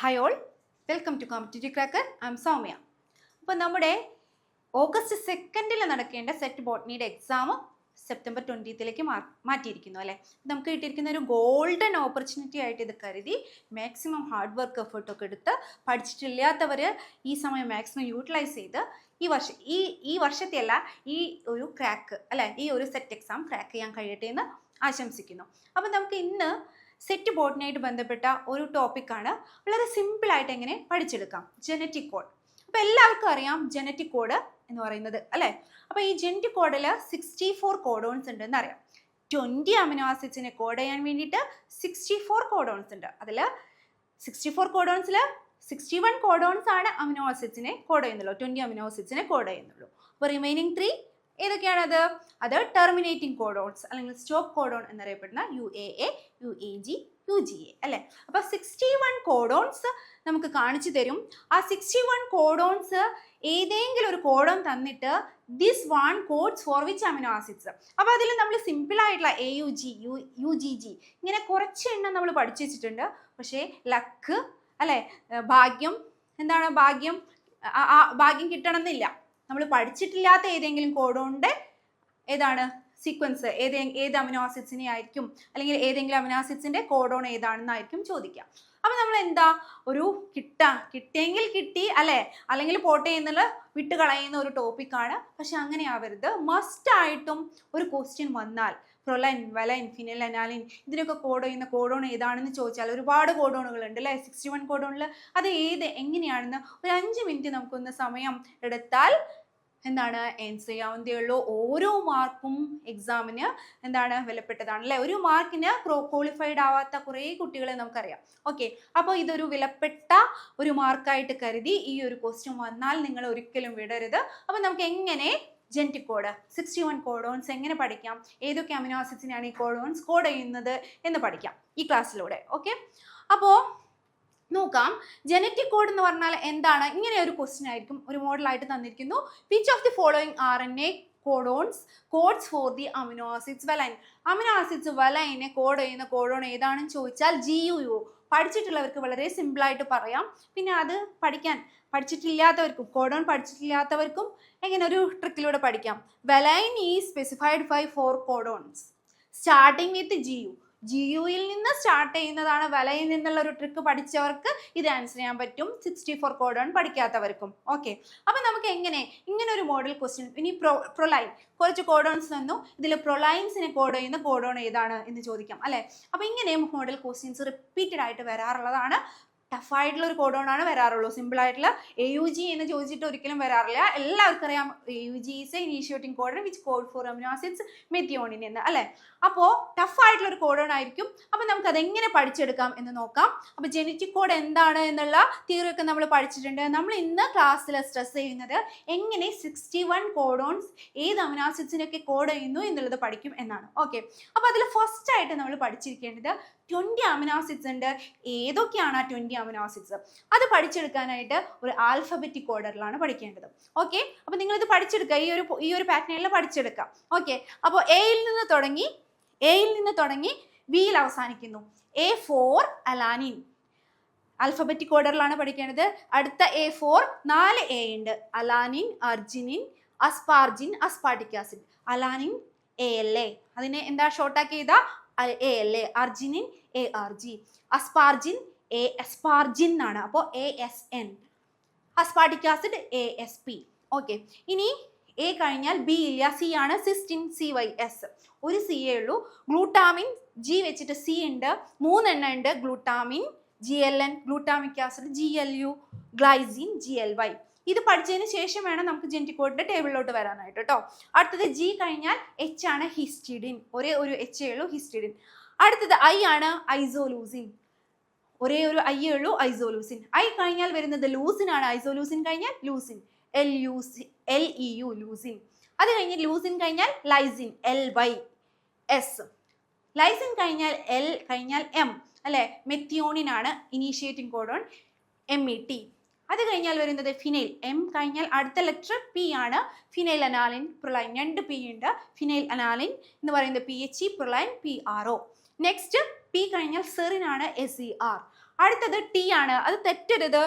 Hi all, welcome to Competitive Cracker. I'm Soumya. അപ്പോൾ നമ്മുടെ August 2 നടക്കേണ്ട സെറ്റ് ബോട്ടണിയുടെ എക്സാം സെപ്റ്റംബർ 20 മാറ്റിയിരിക്കുന്നു അല്ലേ. നമുക്ക് കിട്ടിയിരിക്കുന്ന ഒരു ഗോൾഡൻ ഓപ്പർച്യൂണിറ്റി ആയിട്ട് ഇത് കരുതി മാക്സിമം ഹാർഡ് വർക്ക് എഫേർട്ടൊക്കെ എടുത്ത് പഠിച്ചിട്ടില്ലാത്തവർ ഈ സമയം മാക്സിമം യൂട്ടിലൈസ് ചെയ്ത് ഈ വർഷത്തെ അല്ല ഈ ഒരു ക്രാക്ക് അല്ലേ, ഈ ഒരു സെറ്റ് എക്സാം ക്രാക്ക് ചെയ്യാൻ കഴിയട്ടെ എന്ന് ആശംസിക്കുന്നു. അപ്പോൾ നമുക്ക് ഇന്ന് സെറ്റ് ബോട്ടണിയായിട്ട് ബന്ധപ്പെട്ട ഒരു ടോപ്പിക്കാണ്. വളരെ സിമ്പിളായിട്ട് എങ്ങനെ പഠിച്ചെടുക്കാം, ജനറ്റിക് കോഡ്. അപ്പോൾ എല്ലാവർക്കും അറിയാം ജനറ്റിക് കോഡ് എന്ന് പറയുന്നത് അല്ലേ. അപ്പോൾ ഈ ജനറ്റിക് കോഡിൽ 64 കോഡോൺസ് ഉണ്ട് എന്നറിയാം. 20 അമിനോ ആസിഡ്സിനെ കോഡ് ചെയ്യാൻ വേണ്ടിയിട്ട് 64 കോഡോൺസ് ഉണ്ട്. അതിൽ 64 കോഡോൺസിൽ 61 കോഡോൺസ് ആണ് അമിനോ ആസിഡ്സിനെ കോഡ് ചെയ്യുന്നുള്ളൂ, 20 അമിനോ ആസിഡ്സിനെ കോഡ് ചെയ്യുന്നുള്ളൂ. അപ്പോൾ റിമൈനിങ് 3 ഏതൊക്കെയാണത്? അത് ടെർമിനേറ്റിംഗ് കോഡോൺസ് അല്ലെങ്കിൽ സ്റ്റോപ്പ് കോഡോൺ എന്നറിയപ്പെടുന്ന UAA, UAG, UGA അല്ലേ. അപ്പോൾ 61 കോഡോൺസ് നമുക്ക് കാണിച്ചു തരും. ആ 61 കോഡോൺസ് ഏതെങ്കിലും ഒരു കോഡോൺ തന്നിട്ട് this one codes for which amino acids. അപ്പോൾ അതിൽ നമ്മൾ സിമ്പിൾ ആയിട്ടുള്ള AUG, UGG ഇങ്ങനെ കുറച്ച് എണ്ണം നമ്മൾ പഠിച്ചു വെച്ചിട്ടുണ്ട്. പക്ഷേ ലക്ക് അല്ലേ, ഭാഗ്യം എന്താണ്, ഭാഗ്യം കിട്ടണമെന്നില്ല. നമ്മൾ പഠിച്ചിട്ടില്ലാത്ത ഏതെങ്കിലും കോഡോണിൻ്റെ ഏതാണ് സീക്വൻസ്, ഏത് അമിനോ ആസിഡ്സിനെ ആയിരിക്കും, അല്ലെങ്കിൽ ഏതെങ്കിലും അമിനോ ആസിഡ്സിൻ്റെ കോഡോൺ ഏതാണെന്നായിരിക്കും ചോദിക്കുക. അപ്പോൾ നമ്മൾ എന്താ ഒരു കിട്ടിയെങ്കിൽ കിട്ടി അല്ലേ, അല്ലെങ്കിൽ പോട്ടെ എന്നുള്ള വിട്ടുകളയുന്ന ഒരു ടോപ്പിക്കാണ്. പക്ഷെ അങ്ങനെ ആവരുത്. മസ്റ്റായിട്ടും ഒരു ക്വസ്റ്റ്യൻ വന്നാൽ പ്രൊലൈൻ, വലൈൻ, ഫിനൈൽ അനാലിൻ ഇതിനൊക്കെ കോഡ് ചെയ്യുന്ന കോഡോൺ ഏതാണെന്ന് ചോദിച്ചാൽ ഒരുപാട് കോഡോണുകൾ ഉണ്ട് അല്ലേ. 61 കോഡോണിൽ അത് എങ്ങനെയാണെന്ന് ഒരു 5 മിനിറ്റ് നമുക്കൊന്ന് സമയം എടുത്താൽ എന്താണ് ആൻസർ ചെയ്യാവുന്നതേ ഉള്ളൂ. ഓരോ മാർക്കും എക്സാമിന് എന്താണ് വിലപ്പെട്ടതാണ് അല്ലേ. ഒരു മാർക്കിന് ക്വാളിഫൈഡ് ആവാത്ത കുറേ കുട്ടികളെ നമുക്കറിയാം. ഓക്കെ, അപ്പോൾ ഇതൊരു വിലപ്പെട്ട ഒരു മാർക്കായിട്ട് കരുതി ഈ ഒരു ക്വസ്റ്റ്യൻ വന്നാൽ നിങ്ങൾ ഒരിക്കലും വിടരുത്. അപ്പോൾ നമുക്ക് എങ്ങനെ ജനറ്റിക് കോഡ് 61 കോഡോൺസ് എങ്ങനെ പഠിക്കാം, ഏതൊക്കെ അമിനോ ആസിഡ്സിനെയാണ് ഈ കോഡോൺസ് കോഡ് ചെയ്യുന്നത് എന്ന് പഠിക്കാം ഈ ക്ലാസ്സിലൂടെ. ഓക്കെ, അപ്പോൾ നോക്കാം. ജനറ്റിക് കോഡ് എന്ന് പറഞ്ഞാൽ എന്താണ്? ഇങ്ങനെ ഒരു ക്വസ്റ്റ്യൻ ആയിരിക്കും, ഒരു മോഡലായിട്ട് തന്നിരിക്കുന്നു. Which of the following RNA codes for the amino acids valine. Amino acids വലൈനെ കോഡ് ചെയ്യുന്ന കോഡോൺ ഏതാണെന്ന് ചോദിച്ചാൽ GUU. പഠിച്ചിട്ടുള്ളവർക്ക് വളരെ സിമ്പിളായിട്ട് പറയാം. പിന്നെ അത് പഠിച്ചിട്ടില്ലാത്തവർക്കും കോഡോൺ പഠിച്ചിട്ടില്ലാത്തവർക്കും എങ്ങനെ ഒരു ട്രിക്കിലൂടെ പഠിക്കാം. Valine is specified by 4 codons starting with GUയിൽ നിന്ന് സ്റ്റാർട്ട് ചെയ്യുന്നതാണ്. വലയിൽ നിന്നുള്ള ഒരു ട്രിക്ക് പഠിച്ചവർക്ക് ഇത് ആൻസർ ചെയ്യാൻ പറ്റും, 64 കോഡോൺ പഠിക്കാത്തവർക്കും. ഓക്കെ, അപ്പം നമുക്ക് ഇങ്ങനെ ഒരു മോഡൽ ക്വസ്റ്റ്യൻ. ഇനി പ്രൊലൈൻ കുറച്ച് കോഡോൺസ് തന്നു, ഇതിൽ പ്രൊലൈൻസിനെ കോഡ് ചെയ്യുന്ന കോഡോൺ ഏതാണ് എന്ന് ചോദിക്കാം അല്ലേ. അപ്പം ഇങ്ങനെ മോഡൽ ക്വസ്റ്റ്യൻസ് റിപ്പീറ്റഡ് ആയിട്ട് വരാറുള്ളതാണ്. ടഫായിട്ടുള്ള ഒരു കോഡോണാണ് വരാറുള്ളൂ. സിമ്പിളായിട്ടുള്ള AUG എന്ന് ചോദിച്ചിട്ട് ഒരിക്കലും വരാറില്ല. എല്ലാവർക്കും അറിയാം AUG is a initiating codon which code for amino acids methionine എന്ന് അല്ലേ. അപ്പോൾ ടഫായിട്ടുള്ള ഒരു കോഡോൺ ആയിരിക്കും. അപ്പോൾ നമുക്ക് അതെങ്ങനെ പഠിച്ചെടുക്കാം എന്ന് നോക്കാം. അപ്പോൾ ജനറ്റിക് കോഡ് എന്താണ് എന്നുള്ള തിയറി ഒക്കെ നമ്മൾ പഠിച്ചിട്ടുണ്ട്. നമ്മൾ ഇന്ന് ക്ലാസ്സിൽ സ്ട്രെസ് ചെയ്യുന്നത് എങ്ങനെ 61 കോഡോൺസ് ഏത് അമിനോ ആസിഡ്സിനൊക്കെ കോഡ് ചെയ്യുന്നു എന്നുള്ളത് പഠിക്കും എന്നാണ്. ഓക്കെ, അപ്പോൾ അതിൽ ഫസ്റ്റ് ആയിട്ട് നമ്മൾ പഠിച്ചിരിക്കേണ്ടത് 20 അമിനോ ആസിഡ്സ് ഉണ്ട്. ഏതൊക്കെയാണ് ആ 20 അമിനോ ആസിഡ്സ്? അത് പഠിച്ചെടുക്കാനായിട്ട് ഒരു ആൽഫബറ്റിക് ഓർഡറിലാണ് പഠിക്കേണ്ടത്. ഓക്കെ, അപ്പോൾ നിങ്ങളിത് പഠിച്ചെടുക്കുക, ഈ ഒരു പാറ്റേണിൽ പഠിച്ചെടുക്കാം. ഓക്കെ, അപ്പോൾ എയിൽ നിന്ന് തുടങ്ങി വിയിൽ അവസാനിക്കുന്നു. A4 അലാനിൻ ആൽഫബറ്റിക് ഓർഡറിലാണ് പഠിക്കേണ്ടത്. അടുത്ത A4 4 A ഉണ്ട്. Alanine, arginine, asparagine, aspartic acid. Alanine ALA, അതിനെ എന്താ ഷോർട്ടാക്കി ചെയ്താൽ ALA. Arginine ARG. Asparagine aspargin ആണ്, അപ്പോൾ ASN. Aspartic acid ASP. Okay, ഇനി A കഴിഞ്ഞാൽ B ഇല്ല, C ആണ്. സിസ്റ്റിൻ CYS, ഒരു C ഉള്ളൂ. ഗ്ലൂട്ടാമിൻ G വെച്ചിട്ട് C ഉണ്ട്, 3 എണ്ണം ഉണ്ട്. Glutamine GLN, glutamic acid GLU, glycine GLY. ഇത് പഠിച്ചതിന് ശേഷം വേണം നമുക്ക് ജനറ്റിക് കോഡിന്റെ ടേബിളിലോട്ട് വരാനായിട്ട് കേട്ടോ. അടുത്തത് G കഴിഞ്ഞാൽ H ആണ്, ഹിസ്റ്റിഡിൻ. ഒരേ ഒരു H ഉള്ളൂ, ഹിസ്റ്റിഡിൻ. അടുത്തത് I ആണ്, ഐസോലൂസിൻ. ഒരേ ഒരു I ഉള്ളൂ, ഐസോലൂസിൻ. I കഴിഞ്ഞാൽ വരുന്നത് ലൂസിൻ ആണ്. ഐസോലൂസിൻ കഴിഞ്ഞാൽ ലൂസിൻ, LEU ലൂസിൻ. അത് കഴിഞ്ഞ് ലൂസിൻ കഴിഞ്ഞാൽ ലൈസിൻ, LYS. ലൈസിൻ കഴിഞ്ഞാൽ L കഴിഞ്ഞാൽ M അല്ലെ. മെത്തിയോണിൻ ആണ് ഇനീഷ്യേറ്റിംഗ് കോഡോൺ, MET. അത് കഴിഞ്ഞാൽ വരുന്നത് ഫിനൈൽ. M കഴിഞ്ഞാൽ അടുത്ത ലെറ്റർ P ആണ്. ഫിനൈൽ അനാലിൻ, പ്രൊലൈൻ. 2 P ഉണ്ട്. ഫിനൈൽ അനാലിൻ എന്ന് പറയുന്നത് PHE, പ്രൊലൈൻ PRO. നെക്സ്റ്റ് P കഴിഞ്ഞാൽ സെറിൻ ആണ്, SER. അടുത്തത് ടി ആണ്. അത് തെറ്റരുത്.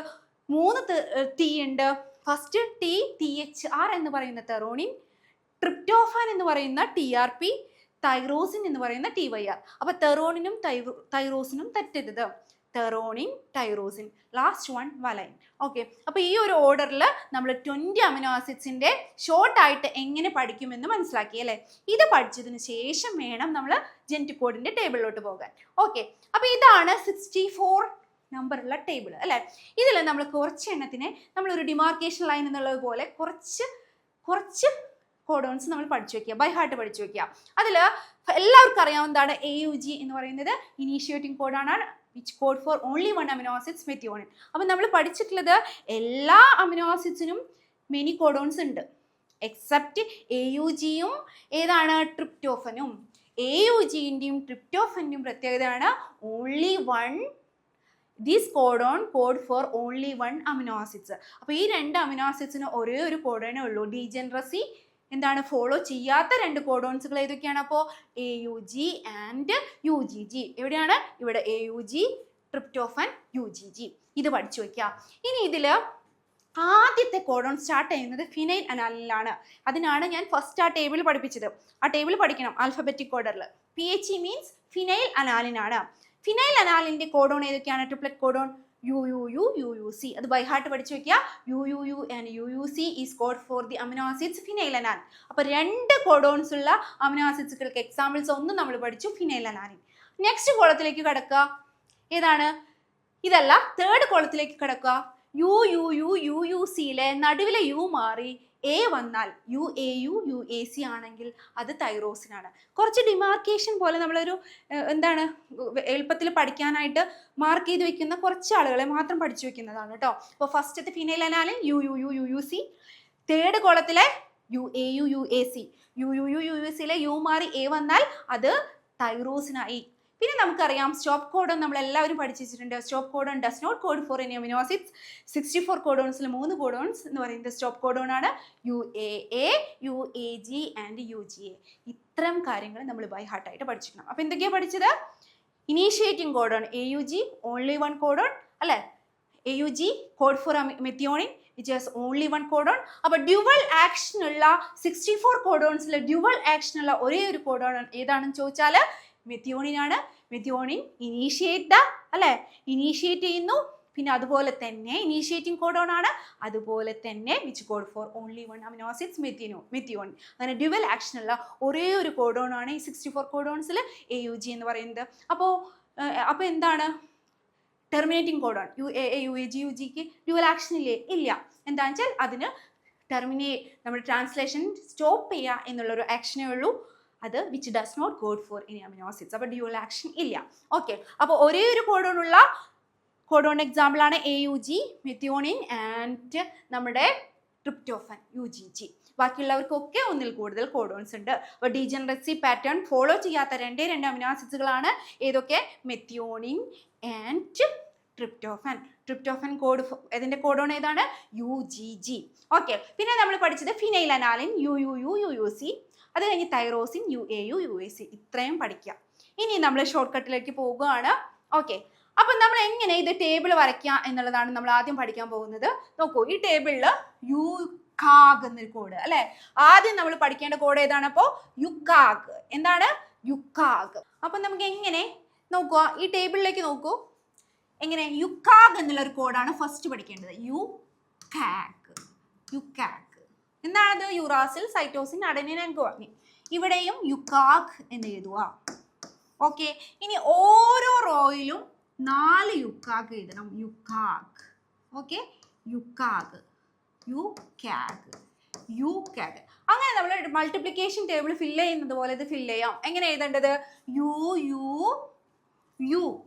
3 ടി ഉണ്ട്. ഫസ്റ്റ് ടി THR എന്ന് പറയുന്ന തെറോണിൻ, ട്രിപ്റ്റോഫാൻ എന്ന് പറയുന്ന TRP, തൈറോസിൻ എന്ന് പറയുന്ന TYR. അപ്പൊ തെറോണിനും തൈറോസിനും തെറ്റരുത്. Threonine, tyrosine, last one valine. Okay, അപ്പൊ ഈ ഒരു ഓർഡറിൽ നമ്മൾ 20 അമിനോ ആസിഡ്സിന്റെ ഷോർട്ട് ആയിട്ട് എങ്ങനെ പഠിക്കുമെന്ന് മനസ്സിലാക്കി അല്ലേ. ഇത് പഠിച്ചതിന് ശേഷം വേണം നമ്മൾ ജനറ്റിക് കോഡിന്റെ ടേബിളിലോട്ട് പോകാൻ. ഓക്കെ, അപ്പൊ ഇതാണ് 64 നമ്പറുള്ള ടേബിൾ അല്ലെ. ഇതിൽ നമ്മൾ കുറച്ച് എണ്ണത്തിനെ നമ്മളൊരു ഡിമാർക്കേഷൻ ലൈൻ എന്നുള്ളത് പോലെ കുറച്ച് കോഡോൺസ് നമ്മൾ പഠിച്ചു വെക്കുക, ബൈ ഹാർട്ട് പഠിച്ചു വെക്കുക. അതിൽ എല്ലാവർക്കും അറിയാവുന്നതാണ് AUG എന്ന് പറയുന്നത് ഇനീഷ്യേറ്റിംഗ് കോഡാണ്, which code for only 1 amino acids methionine. അപ്പം നമ്മൾ പഠിച്ചിട്ടുള്ളത് എല്ലാ അമിനോ ആസിഡ്സിനും മെനി കോഡോൺസ് ഉണ്ട്, എക്സെപ്റ്റ് AUGയും ഏതാണ്, ട്രിപ്റ്റോഫനും. AUGന്റെയും ട്രിപ്റ്റോഫന്റെയും പ്രത്യേകതയാണ് only 1 this codon code for only 1 amino acids. അപ്പോൾ ഈ 2 അമിനോ ആസിഡ്സിന് ഒരേ ഒരു കോഡോണേ ഉള്ളൂ. ഡീജനറസി എന്താണ് ഫോളോ ചെയ്യാത്ത 2 കോഡോൺസുകൾ ഏതൊക്കെയാണ്? അപ്പോൾ AUG ആൻഡ് UGG. എവിടെയാണ്? ഇവിടെ AUG, ട്രിപ്റ്റോഫൻ, UGG. ഇത് പഠിച്ചു വയ്ക്കുക. ഇനി ഇതിൽ ആദ്യത്തെ കോഡോൺ സ്റ്റാർട്ട് ചെയ്യുന്നത് ഫിനൈൽ അനാലിനിലാണ്. അതിനാണ് ഞാൻ ഫസ്റ്റ് ആ ടേബിൾ പഠിപ്പിച്ചത്. ആ ടേബിൾ പഠിക്കണം ആൽഫബറ്റിക് ഓർഡറിൽ. PHE മീൻസ് ഫിനൈൽ അനാലിനാണ്. ഫിനൈൽ അനാലിന്റെ കോഡോൺ ഏതൊക്കെയാണ്? Triplet codon UUU, UUC. അത് ബൈ ഹാർട്ട് പഠിച്ചു വെക്കുക. UUU and UUC is code for the amino acids phenyl alanine. അപ്പോൾ 2 കോഡോൺസ് ഉള്ള അമിനോ ആസിഡ്സുകൾക്ക് എക്സാമ്പിൾസ് ഒന്നും നമ്മൾ പഠിച്ചു, ഫിനൈൽ അനാനിൻ. നെക്സ്റ്റ് കോളത്തിലേക്ക് കിടക്കുക. ഏതാണ്? ഇതല്ല, തേർഡ് കോളത്തിലേക്ക് കിടക്കുക. UUU, UUCയിലെ നടുവിലെ U മാറി A വന്നാൽ UAU, UAC ആണെങ്കിൽ അത് തൈറോസിനാണ്. കുറച്ച് ഡിമാർക്കേഷൻ പോലെ നമ്മളൊരു എന്താണ് എളുപ്പത്തിൽ പഠിക്കാനായിട്ട് മാർക്ക് ചെയ്ത് വെക്കുന്ന കുറച്ച് ആളുകളെ മാത്രം പഠിച്ചു വെക്കുന്നതാണ് കേട്ടോ. അപ്പോൾ ഫസ്റ്റത്തെ phenyl alanine UUU, UUC. Third കോളത്തിലെ UAU, UAC. UUU, UACയിലെ U മാറി A വന്നാൽ അത് തൈറോസിനായി. പിന്നെ നമുക്കറിയാം സ്റ്റോപ്പ് കോഡൺ നമ്മൾ എല്ലാവരും പഠിച്ചിട്ടുണ്ട്. Stop codon does not code for any amino acids. 64 കോഡോൺസിൽ 3 കോഡോൺസ് എന്ന് പറയുന്നത് സ്റ്റോപ്പ് കോഡോൺ ആണ്. UAA, UAG and UGA. ഇത്തരം കാര്യങ്ങൾ നമ്മൾ ബൈ ഹാർട്ടായിട്ട് പഠിച്ചിരിക്കണം. അപ്പോൾ എന്തൊക്കെയാണ് പഠിച്ചത്? Initiating codon AUG, only 1 codon അല്ലേ. AUG code for methionine which has only 1 codon. അപ്പോൾ ഡ്യുവൽ ആക്ഷൻ ഉള്ള 64 കോഡോൺസിൽ ഡ്യുവൽ ആക്ഷൻ ഉള്ള ഒരേ ഒരു കോഡോൺ ഏതാണെന്ന് ചോദിച്ചാൽ മെത്തിയോണിനാണ്. മെത്തിയോണിൻ ഇനീഷ്യേറ്റ് അല്ലേ, ഇനീഷ്യേറ്റ് ചെയ്യുന്നു. പിന്നെ അതുപോലെ തന്നെ ഇനീഷ്യേറ്റിംഗ് കോഡോൺ ആണ്. അതുപോലെ തന്നെ which code for only 1 amino acids methionine. അങ്ങനെ ഡ്യുവൽ ആക്ഷൻ ഉള്ള ഒരേ ഒരു കോഡോൺ ആണ് ഈ 64 കോഡോൺസിൽ AUG എന്ന് പറയുന്നത്. അപ്പോൾ എന്താണ് ടെർമിനേറ്റിംഗ് കോഡോൺ? UAA, UAG, UGക്ക് ഡ്യുവൽ ആക്ഷൻ ഇല്ല. എന്താണെന്ന് വെച്ചാൽ അതിന് നമ്മുടെ ട്രാൻസ്ലേഷൻ സ്റ്റോപ്പ് ചെയ്യുക എന്നുള്ളൊരു ആക്ഷനേ ഉള്ളൂ. അത് which does not code for any amino acids. അപ്പോൾ ഡ്യുവൽ ആക്ഷൻ ഇല്ല. ഓക്കെ, അപ്പോൾ ഒരേ ഒരു കോഡോണുള്ള കോഡോൺ എക്സാമ്പിളാണ് AUG, മെത്തിയോണിൻ ആൻഡ് നമ്മുടെ ട്രിപ്റ്റോഫൻ UGG. ബാക്കിയുള്ളവർക്കൊക്കെ ഒന്നിൽ കൂടുതൽ കോഡോൺസ് ഉണ്ട്. അപ്പോൾ ഡീജനറസി പാറ്റേൺ ഫോളോ ചെയ്യാത്ത 2 അമിനോ ആസിഡ്സുകളാണ് ഏതൊക്കെ? Methionine and tryptophan. Tryptophan code ഇതിന്റെ കോഡോൺ ഏതാണ്? UGG. ഓക്കെ, പിന്നെ നമ്മൾ പഠിച്ചത് ഫിനൈൽ അനാലിൻ UUU, UUC. അത് കഴിഞ്ഞ് തൈറോസിൻ UAU, UAC. ഇത്രയും പഠിക്കുക. ഇനി നമ്മൾ ഷോർട്ട് കട്ടിലേക്ക് പോകുകയാണ്. ഓക്കെ, അപ്പം നമ്മൾ എങ്ങനെ ഇത് ടേബിൾ വരയ്ക്കുക എന്നുള്ളതാണ് നമ്മൾ ആദ്യം പഠിക്കാൻ പോകുന്നത്. നോക്കൂ, ഈ ടേബിളിൽ യുക്കാഗ് എന്നൊരു കോഡ് അല്ലെ. ആദ്യം നമ്മൾ പഠിക്കേണ്ട കോഡ് ഏതാണ്? അപ്പോൾ യുക്കാഗ്. എന്താണ് യുക്കാഗ്? അപ്പം നമുക്ക് എങ്ങനെ നോക്കുക, ഈ ടേബിളിലേക്ക് നോക്കൂ. എങ്ങനെ യുക്കാഗ് എന്നുള്ളൊരു കോഡാണ് ഫസ്റ്റ് പഠിക്കേണ്ടത്. യുക്കാഗ് എന്താണത്? Uracil, cytosine, adenine and guanine. ഇവിടെയും യുക്കാഗ് എന്ന് എഴുതുക. ഓക്കെ, ഇനി ഓരോ റോയിലും 4 യുക്കാഗ് എഴുതണം. യുക്കാഗ്. ഓക്കെ, യുക്കാഗ്, അങ്ങനെ നമ്മൾ മൾട്ടിപ്ലിക്കേഷൻ ടേബിൾ ഫില്ല് ചെയ്യുന്നത് പോലെ ഇത് ഫില്ല് ചെയ്യാം. എങ്ങനെ എഴുതേണ്ടത്? യു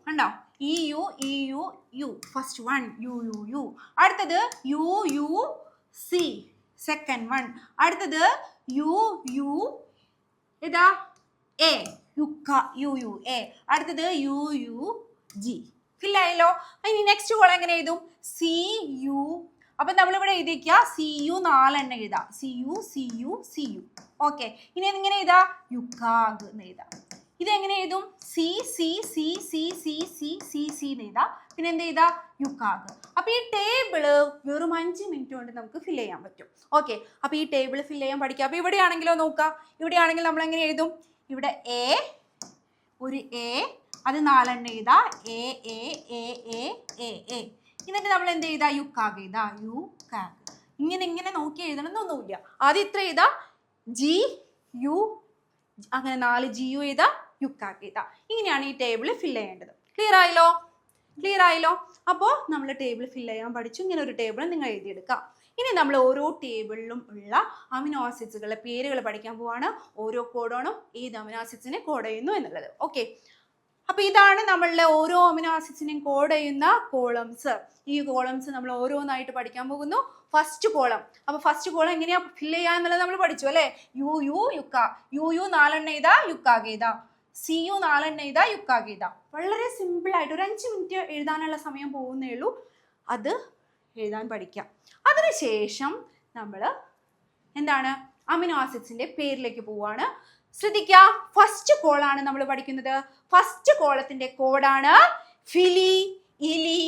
കണ്ടോ? EU first one UUU. അടുത്തത് UUC സെക്കൻഡ് വൺ. അടുത്തത് ഇതാ UUA. അടുത്തത് UUG. ഫില്ലായല്ലോ. ഇനി നെക്സ്റ്റ് കോളം എങ്ങനെ എഴുതും? CU. അപ്പൊ നമ്മളിവിടെ എഴുതിക്കുക CU 4 എണ്ണം എഴുതാം. CU. ഓക്കെ, ഇനി എങ്ങനെ എഴുതാ? യുക്കാഗ് എന്ന് എഴുതാം. ഇതെങ്ങനെ എഴുതും? C C C C C C C C എന്ന് എഴുതാം. പിന്നെ എന്ത് ചെയ്താ? യുക്കാഗ്. അപ്പൊ ഈ ടേബിള് വെറും 5 മിനിറ്റ് കൊണ്ട് നമുക്ക് ഫില്ല് ചെയ്യാൻ പറ്റും. ഓക്കെ, അപ്പൊ ഈ ടേബിൾ ഫില്ല് ചെയ്യാൻ പഠിക്കാം. അപ്പൊ ഇവിടെയാണെങ്കിലോ നോക്കാം. ഇവിടെയാണെങ്കിൽ നമ്മൾ എങ്ങനെ എഴുതും? ഇവിടെ എ, ഒരു എ, അത് 4 എണ്ണം എഴുതാ. A A A A A A. എന്നിട്ട് നമ്മൾ എന്ത് ചെയ്താ? യുക്കാഗ് എഴുതാ. യുക്കാഗ്. ഇങ്ങനെ നോക്കി എഴുതണമെന്നൊന്നുമില്ല. ആദ്യം ഇത്ര എഴുതാ. ജി യു, അങ്ങനെ 4 ജി യു എഴുതാ, യുക്കാഗ് എഴുതാ. ഇങ്ങനെയാണ് ഈ ടേബിൾ ഫില്ല് ചെയ്യേണ്ടത്. ക്ലിയർ ആയല്ലോ? ക്ലിയർ ആയല്ലോ? അപ്പോൾ നമ്മൾ ടേബിൾ ഫില്ല് ചെയ്യാൻ പഠിച്ചു. ഇങ്ങനെ ഒരു ടേബിൾ നിങ്ങൾ എഴുതിയെടുക്കാം. ഇനി നമ്മൾ ഓരോ ടേബിളിലും ഉള്ള അമിനോ ആസിഡ്സുകളുടെ പേരുകൾ പഠിക്കാൻ പോവാണ്. ഓരോ കോഡോണും ഏത് അമിനോ ആസിഡ്സിനെ കോഡ് ചെയ്യുന്നു എന്നുള്ളത്. ഓക്കെ, അപ്പൊ ഇതാണ് നമ്മളുടെ ഓരോ അമിനോ ആസിഡ്സിനെയും കോഡ് ചെയ്യുന്ന കോളംസ്. ഈ കോളംസ് നമ്മൾ ഓരോന്നായിട്ട് പഠിക്കാൻ പോകുന്നു. First column. അപ്പൊ ഫസ്റ്റ് കോളം എങ്ങനെയാ ഫില്ല് ചെയ്യാ എന്നുള്ളത് നമ്മൾ പഠിച്ചു അല്ലെ? U U യുക്ക. യു യു 4 എണ്ണം എഴുതാ, യുക്കാഗ് എഴുതാ. സി യു 4 എണ്ണം എഴുതാ, യുക്കാഗ് എഴുതാ. വളരെ സിമ്പിൾ ആയിട്ട് ഒരു 5 മിനിറ്റ് എഴുതാനുള്ള സമയം പോകുന്നേ ഉള്ളൂ. അത് എഴുതാൻ പഠിക്കാം. അതിനുശേഷം നമ്മൾ എന്താണ്? അമിനോ ആസിഡ്സിന്റെ പേരിലേക്ക് പോവാണ്. ശ്രദ്ധിക്കുക, ഫസ്റ്റ് കോളാണ് നമ്മൾ പഠിക്കുന്നത്. ഫസ്റ്റ് കോളത്തിന്റെ കോഡാണ് ഫിലി ഇലി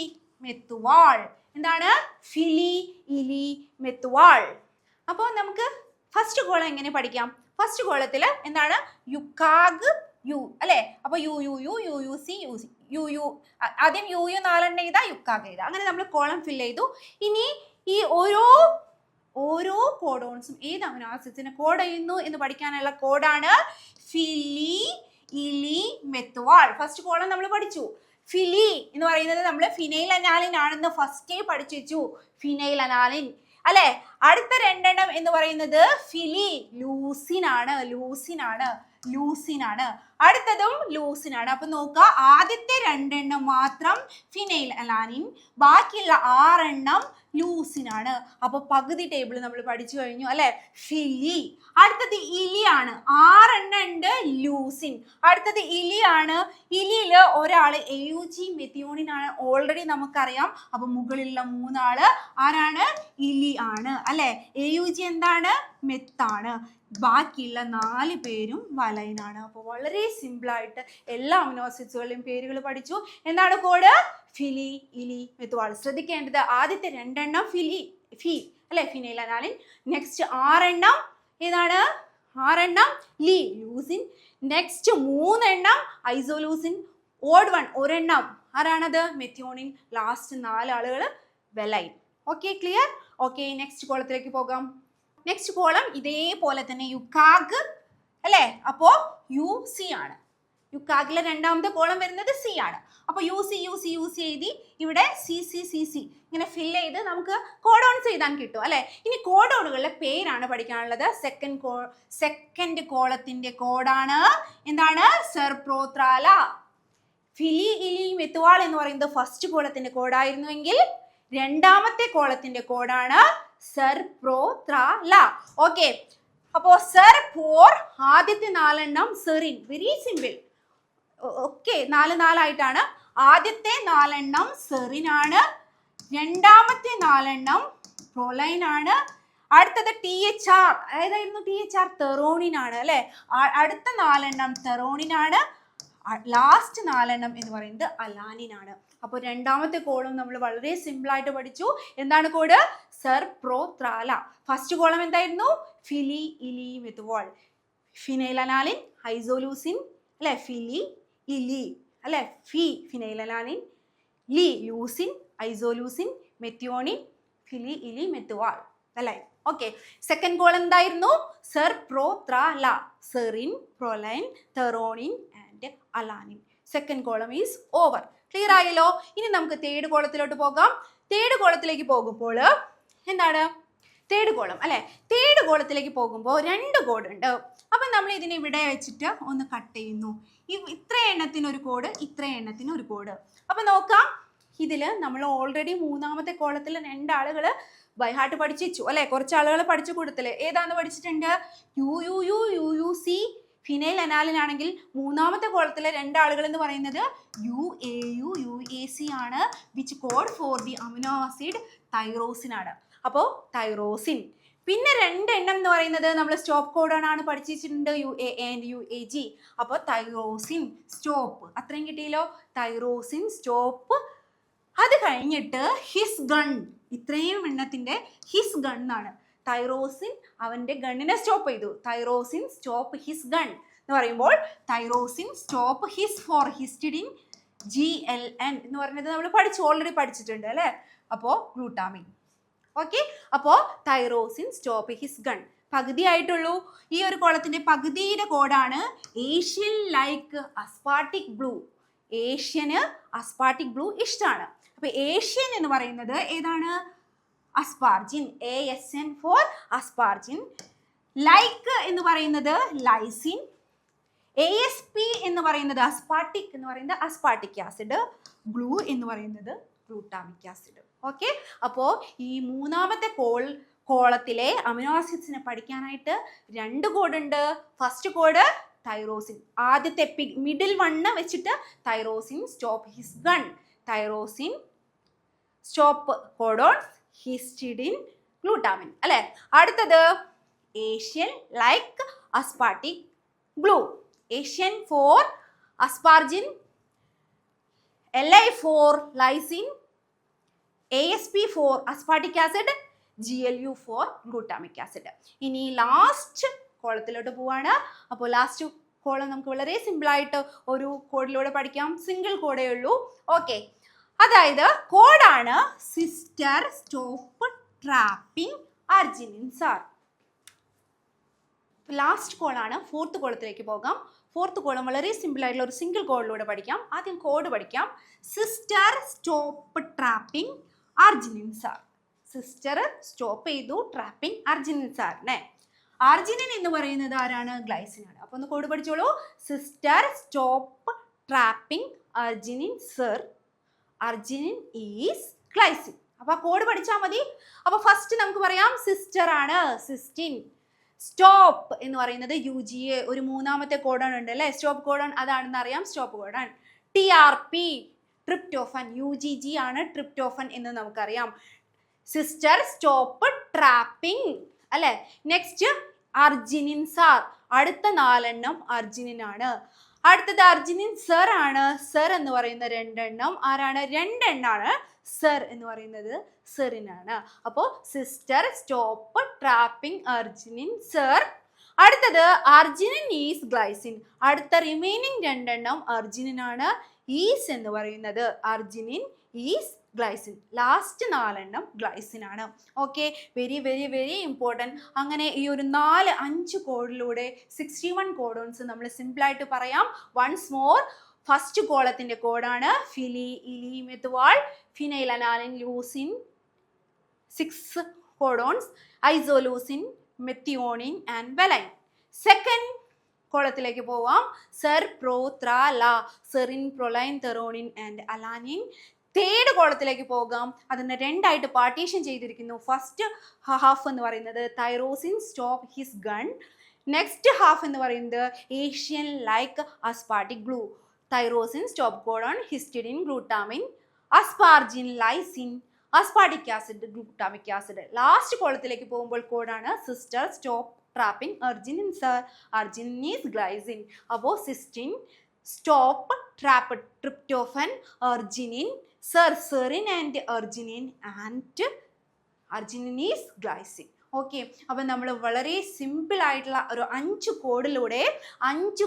മെത്തുവാൾ. എന്താണ്? ഫിലി ഇലി മെത്തുവാൾ. അപ്പോൾ നമുക്ക് ഫസ്റ്റ് കോളം എങ്ങനെ പഠിക്കാം? ഫസ്റ്റ് കോളത്തിൽ എന്താണ്? യുക്കാഗ് യു അല്ലെ? അപ്പൊ U U U U U C U C U U. ആദ്യം യു യു 4 എണ്ണം എഴുതാ, യുക്കാഗ് എഴുതാ. അങ്ങനെ നമ്മൾ കോളം ഫില്ല് ചെയ്തു. ഇനി ഈ ഓരോ കോഡോൺസും ഏത് അമിനോ ആസിഡ്സിനെ കോഡ് ചെയ്യുന്നു എന്ന് പഠിക്കാനുള്ള കോഡാണ് ഫിലി ഇലി മെത്തുവാൾ. ഫസ്റ്റ് കോളം നമ്മൾ പഠിച്ചു. ഫിലി എന്ന് പറയുന്നത് നമ്മൾ ഫിനൈൽ അനാലിൻ ആണെന്ന് ഫസ്റ്റേ പഠിച്ചു വെച്ചു. ഫിനൈൽ അനാലിൻ അല്ലെ? അടുത്ത 2 എണ്ണം എന്ന് പറയുന്നത് ഫിലി ലൂസിൻ ആണ്. ലൂസിൻ ആണ്. അടുത്തതും ലൂസിൻ ആണ്. അപ്പൊ നോക്കുക, ആദ്യത്തെ 2 എണ്ണം മാത്രം ഫിനൈൽ അലാനിൻ, ബാക്കിയുള്ള 6 എണ്ണം ലൂസിൻ ആണ്. അപ്പൊ പകുതി ടേബിൾ നമ്മൾ പഠിച്ചു കഴിഞ്ഞു അല്ലെ? ഫിലി. അടുത്തത് ഇലിയാണ്. 6 എണ്ണം ഉണ്ട് ലൂസിൻ. അടുത്തത് ഇലിയാണ്. ഇലിയില് ഒരാള് AUG മെത്തിയോണിൻ ആണ്, ഓൾറെഡി നമുക്കറിയാം. അപ്പൊ മുകളിലുള്ള 3 ആള് ആരാണ്? ഇലി ആണ് അല്ലെ? AUG എന്താണ്? മെത്താണ്. ബാക്കിയുള്ള 4 പേരും വലൈനാണ്. അപ്പോൾ വളരെ സിമ്പിൾ ആയിട്ട് എല്ലാ അമിനോ ആസിഡ്സുകളുടെയും പേരുകൾ പഠിച്ചു. എന്താണ് കോഡ്? ഫിലി ഇലി മെത്തുവാൾ. ശ്രദ്ധിക്കേണ്ടത് ആദ്യത്തെ 2 എണ്ണം ഫി അല്ലെ? ഫിനൈൽ അനാലിൻ. നെക്സ്റ്റ് 6 എണ്ണം ഏതാണ്? 6 എണ്ണം ലൂസിൻ. നെക്സ്റ്റ് 3 എണ്ണം ഐസോലൂസിൻ. ഓഡ് വൺ ഒരെണ്ണം ആരാണത്? മെത്തിയോണിൻ. ലാസ്റ്റ് 4 ആളുകൾ valine. Okay, clear? Okay, next കോളത്തിലേക്ക് പോകാം. നെക്സ്റ്റ് കോളം ഇതേപോലെ തന്നെ യുക്കാഗ് അല്ലെ? അപ്പോ യു സി ആണ്. യുക്കാഗിലെ രണ്ടാമത്തെ കോളം വരുന്നത് സി ആണ്. അപ്പൊ യു സി എഴുതി. ഇവിടെ സി സി സി സി ഇങ്ങനെ ഫില്ല് ചെയ്ത് നമുക്ക് കോഡോൺസ് എഴുതാൻ കിട്ടും അല്ലെ? ഇനി കോഡോണുകളുടെ പേരാണ് പഠിക്കാനുള്ളത്. സെക്കൻഡ് കോളത്തിന്റെ കോഡാണ് എന്താണ്? സെർപ്രോത്രാല. ഫിലി ഇലി മെത്തുവാൾ എന്ന് പറയുന്നത് ഫസ്റ്റ് കോളത്തിന്റെ കോഡായിരുന്നുവെങ്കിൽ രണ്ടാമത്തെ കോളത്തിന്റെ കോഡാണ് സെർപ്രോത്രാല. ഓക്കെ, അപ്പോ സെർ ഫോർ ആദ്യത്തെ 4 എണ്ണം സെറിൻ. Very simple. ഓക്കെ, 4 ആയിട്ടാണ്. ആദ്യത്തെ 4 എണ്ണം സെറിൻ ആണ്. രണ്ടാമത്തെ 4 എണ്ണം പ്രൊലൈൻ ആണ്. അടുത്തത് THR. ഏതായിരുന്നു THR? തെറോണിൻ ആണ് അല്ലെ? അടുത്ത 4 എണ്ണം തെറോണിൻ ആണ്. ലാസ്റ്റ് 4 എണ്ണം എന്ന് പറയുന്നത് അലാനിൻ ആണ്. അപ്പോൾ രണ്ടാമത്തെ കോളം നമ്മൾ വളരെ സിമ്പിൾ ആയിട്ട് പഠിച്ചു. എന്താണ് കോഡ്? സെർപ്രോത്രാല. ഫസ്റ്റ് കോളം എന്തായിരുന്നു? ഫിലി ഇലി മെത്തുവാൾ. ഫിനൈൽ അനാലിൻ, ഐസോലൂസിൻ അല്ലെ? ഫിലി ഇലി അല്ലെ? Phenyl alanine, leucine, isoleucine, methionine, ഫിലി ഇലി മെത്തുവാൾ അല്ലെ? ഓക്കെ, സെക്കൻഡ് കോളം എന്തായിരുന്നു? സെർപ്രോത്രാല. Serine, proline, threonine and alanine. Second column is over. Clear ആയല്ലോ? ഇനി നമുക്ക് തേർഡ് കോളത്തിലോട്ട് പോകാം. തേർഡ് കോളത്തിലേക്ക് പോകുമ്പോൾ എന്താണ്? തേർഡ് കോളം അല്ലെ? തേർഡ് കോളത്തിലേക്ക് പോകുമ്പോൾ 2 കോഡ് ഉണ്ട്. അപ്പൊ നമ്മൾ ഇതിനെ ഇവിടെ വെച്ചിട്ട് ഒന്ന് കട്ട് ചെയ്യുന്നു. ഇത്ര എണ്ണത്തിന് ഒരു കോഡ്, ഇത്ര എണ്ണത്തിന് ഒരു കോഡ്. അപ്പൊ നോക്കാം, ഇതില് നമ്മൾ ഓൾറെഡി 3ാമത്തെ കോളത്തിൽ 2 ആളുകൾ ബൈഹാർട്ട് പഠിച്ചു വെച്ചു അല്ലെ? കുറച്ച് ആളുകൾ പഠിച്ചു കൊടുത്തില്ലേ? ഏതാന്ന് പഠിച്ചിട്ടുണ്ട്? U U U U U C phenyl alanine ആണെങ്കിൽ 3ാമത്തെ കോളത്തിലെ 2 ആളുകൾ എന്ന് പറയുന്നത് UAU UAC ആണ്. Which code for the amino acid tyrosine ആണ്. അപ്പോൾ തൈറോസിൻ. പിന്നെ 2 എണ്ണം എന്ന് പറയുന്നത് നമ്മൾ സ്റ്റോപ്പ് കോഡോൺ ആണ് പഠിച്ചിട്ടുണ്ട്, UA and UAG. അപ്പോൾ തൈറോസിൻ സ്റ്റോപ്പ് അത്രയും കിട്ടിയല്ലോ, തൈറോസിൻ സ്റ്റോപ്പ്. അത് കഴിഞ്ഞിട്ട് ഹിസ് ഗൺ, ഇത്രയും എണ്ണത്തിന്റെ ഹിസ് ഗൺ ആണ്. തൈറോസിൻ അവന്റെ ഗണ്ണിനെ സ്റ്റോപ്പ് ചെയ്തു. തൈറോസിൻ സ്റ്റോപ്പ് ഹിസ് ഗൺ എന്ന് പറയുമ്പോൾ tyrosine stop his for histidine GLN എന്ന് പറയുന്നത് നമ്മൾ ഓൾറെഡി പഠിച്ചിട്ടുണ്ട് അല്ലേ. അപ്പോൾ ഗ്ലൂട്ടാമിൻ. ഓക്കെ, അപ്പോൾ തൈറോസിൻ സ്റ്റോപ്പ് ഹിസ് ഗൺ. പകുതി ആയിട്ടുള്ളൂ. ഈ ഒരു കോളത്തിന്റെ പകുതിയുടെ കോഡാണ് ഏഷ്യൻ ലൈക്ക് അസ്പാർട്ടിക് ബ്ലൂ. ഏഷ്യന് അസ്പാർട്ടിക് ബ്ലൂ ഇഷ്ടമാണ്. അപ്പൊ ഏഷ്യൻ എന്ന് പറയുന്നത് ഏതാണ്? Asparagine. ASN for asparagine. Like എന്ന് പറയുന്നത് ലൈസിൻ. ASP എന്ന് പറയുന്നത് അസ്പാർട്ടിക് എന്ന് പറയുന്നത് അസ്പാർട്ടിക് ആസിഡ്. ഗ്ലൂ എന്ന് പറയുന്നത് ഗ്ലൂട്ടാമിക് ആസിഡ്. ഓക്കെ, അപ്പോൾ ഈ മൂന്നാമത്തെ കോളത്തിലെ അമിനോ ആസിഡ്സിനെ പഠിക്കാനായിട്ട് 2 കോഡ് ഉണ്ട്. ഫസ്റ്റ് കോഡ് തൈറോസിൻ, ആദ്യത്തെ മിഡിൽ വണ്ണ് വെച്ചിട്ട് tyrosine stop his gun, tyrosine stop codon histidine glutamine അല്ലെ. അടുത്തത് Asian like aspartic blue. Asian for asparagine, LI for lysine, ASP for aspartic acid, GLU for glutamic acid. ഇനി last കോളത്തിലോട്ട് പോവാണ്. അപ്പോൾ last column നമുക്ക് വളരെ സിമ്പിളായിട്ട് ഒരു കോഡിലൂടെ പഠിക്കാം. സിംഗിൾ കോഡേ ഉള്ളൂ. ഓക്കെ, അതായത് കോഡാണ് sister stop trapping arginine sir. Last കോളാണ്. ഫോർത്ത് കോളത്തിലേക്ക് പോകാം. ഫോർത്ത് കോളം വളരെ സിമ്പിൾ ആയിട്ടുള്ള ഒരു സിംഗിൾ കോഡിലൂടെ പഠിക്കാം. ആദ്യം കോഡ് പഠിക്കാം. Sister stop trapping arginine sir. Sister stop ചെയ്തു ട്രാപ്പിംഗ് അർജിനിൻസാറിനെ. അർജിനിൻ എന്ന് പറയുന്നത് ആരാണ്? ഗ്ലൈസിൻ ആണ്. അപ്പൊ ഒന്ന് കോഡ് പഠിച്ചോളൂ. Sister stop trapping arginine sir. Arginine is glycine. അപ്പൊ കോഡ് പഠിച്ചാൽ മതി. അപ്പൊ ഫസ്റ്റ് നമുക്ക് പറയാം സിസ്റ്റർ ആണ് സിസ്റ്റിൻ. സ്റ്റോപ്പ് എന്ന് പറയുന്നത് UGA, ഒരു മൂന്നാമത്തെ കോഡൺ ഉണ്ട് അല്ലെ, സ്റ്റോപ്പ് കോഡൺ, അതാണെന്ന് അറിയാം. Stop codon. TRP ട്രിപ്റ്റോഫൻ. UGG ആണ് ട്രിപ്റ്റോഫൻ എന്ന് നമുക്കറിയാം. സിസ്റ്റർ സ്റ്റോപ്പ് ട്രാപ്പിംഗ് അല്ലെ. നെക്സ്റ്റ് അർജിനിൻസാർ. അടുത്ത 4 എണ്ണം അർജിനിൻ ആണ്. അടുത്തത് അർജിനിൻ സർ ആണ്. സർ എന്ന് പറയുന്ന 2 എണ്ണം ആരാണ്? 2 എണ്ണാണ്. സർ എന്ന് പറയുന്നത് സെറിനാണ്. അപ്പോൾ sister stop trapping arginine sir. അടുത്തത് അർജിനിൻ ഈസ് ഗ്ലൈസിൻ. അടുത്ത റിമൈനിങ് 2 എണ്ണം അർജിനിൻ ആണ്. ഈസ് എന്ന് പറയുന്നത് അർജിനിൻ ഈസ് ഗ്ലൈസിൻ. ലാസ്റ്റ് 4 എണ്ണം ഗ്ലൈസിൻ ആണ്. Okay, very very very important. അങ്ങനെ ഈ ഒരു 4-5 കോഡിലൂടെ 61 കോഡോൺസ് നമ്മൾ സിമ്പിളായിട്ട് പറയാം. Once more. ഫസ്റ്റ് കോളത്തിന്റെ കോഡാണ് ഫിലി ഇലി മെത്തുവാൾ phenyl alanine leucine 6 codons, isoleucine methionine and valine. Second കോളത്തിലേക്ക് പോവാം. സെർ പ്രോ ത്ര ല serine proline threonine and alanine. Third കോളത്തിലേക്ക് പോകാം. അതിനെ 2 ആയിട്ട് പാർട്ടീഷൻ ചെയ്തിരിക്കുന്നു. ഫസ്റ്റ് ഹാഫ് എന്ന് പറയുന്നത് tyrosine stop his gun. Next half എന്ന് പറയുന്നത് Asian like aspartic blue. Tyrosine stop codon histidine glutamine, asparagine lysine, aspartic acid glutamic acid. Last കോളത്തിലേക്ക് പോകുമ്പോൾ കോഡാണ് sister stop trapping arginine sir. Arginine is glycine. അപ്പോൾ cysteine stop trap tryptophan arginine sir serine and arginine and arginine is glycine. Okay, അപ്പം നമ്മൾ വളരെ simple ആയിട്ടുള്ള ഒരു 5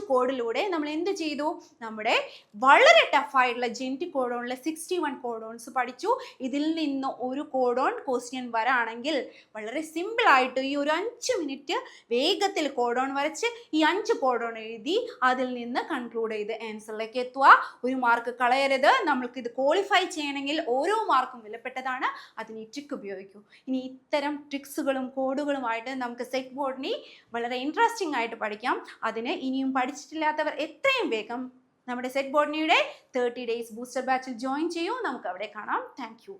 കോഡിലൂടെ നമ്മൾ എന്ത് ചെയ്തു? നമ്മുടെ വളരെ ടഫായിട്ടുള്ള ജെനറ്റിക് കോഡോണിലെ 61 കോഡോൺസ് പഠിച്ചു. ഇതിൽ നിന്ന് ഒരു കോഡോൺ ക്വസ്റ്റ്യൻ വരാണെങ്കിൽ വളരെ സിമ്പിളായിട്ട് ഈ ഒരു 5 മിനിറ്റ് വേഗത്തിൽ കോഡോൺ വരച്ച് ഈ 5 കോഡോൺ എഴുതി അതിൽ നിന്ന് കൺക്ലൂഡ് ചെയ്ത് ആൻസറിലേക്ക് എത്തുക. ഒരു മാർക്ക് കളയരുത്. നമ്മൾക്കിത് ക്വാളിഫൈ ചെയ്യണമെങ്കിൽ ഓരോ മാർക്കും വിലപ്പെട്ടതാണ്. അതിന് ഈ ട്രിക്ക് ഉപയോഗിക്കൂ. ഇനി ഇത്തരം ട്രിക്സുകളും കോഡുകളുമായിട്ട് നമുക്ക് സെറ്റ് ബോട്ടണി വളരെ ഇൻട്രസ്റ്റിംഗ് ആയിട്ട് പഠിക്കാം. അതിന് ഇനിയും പഠിച്ചിട്ടില്ലാത്തവർ എത്രയും വേഗം നമ്മുടെ സെറ്റ് ബോട്ടണിയുടെ 30 days ബൂസ്റ്റർ ബാച്ചിൽ ജോയിൻ ചെയ്യൂ. നമുക്ക് അവിടെ കാണാം. Thank you.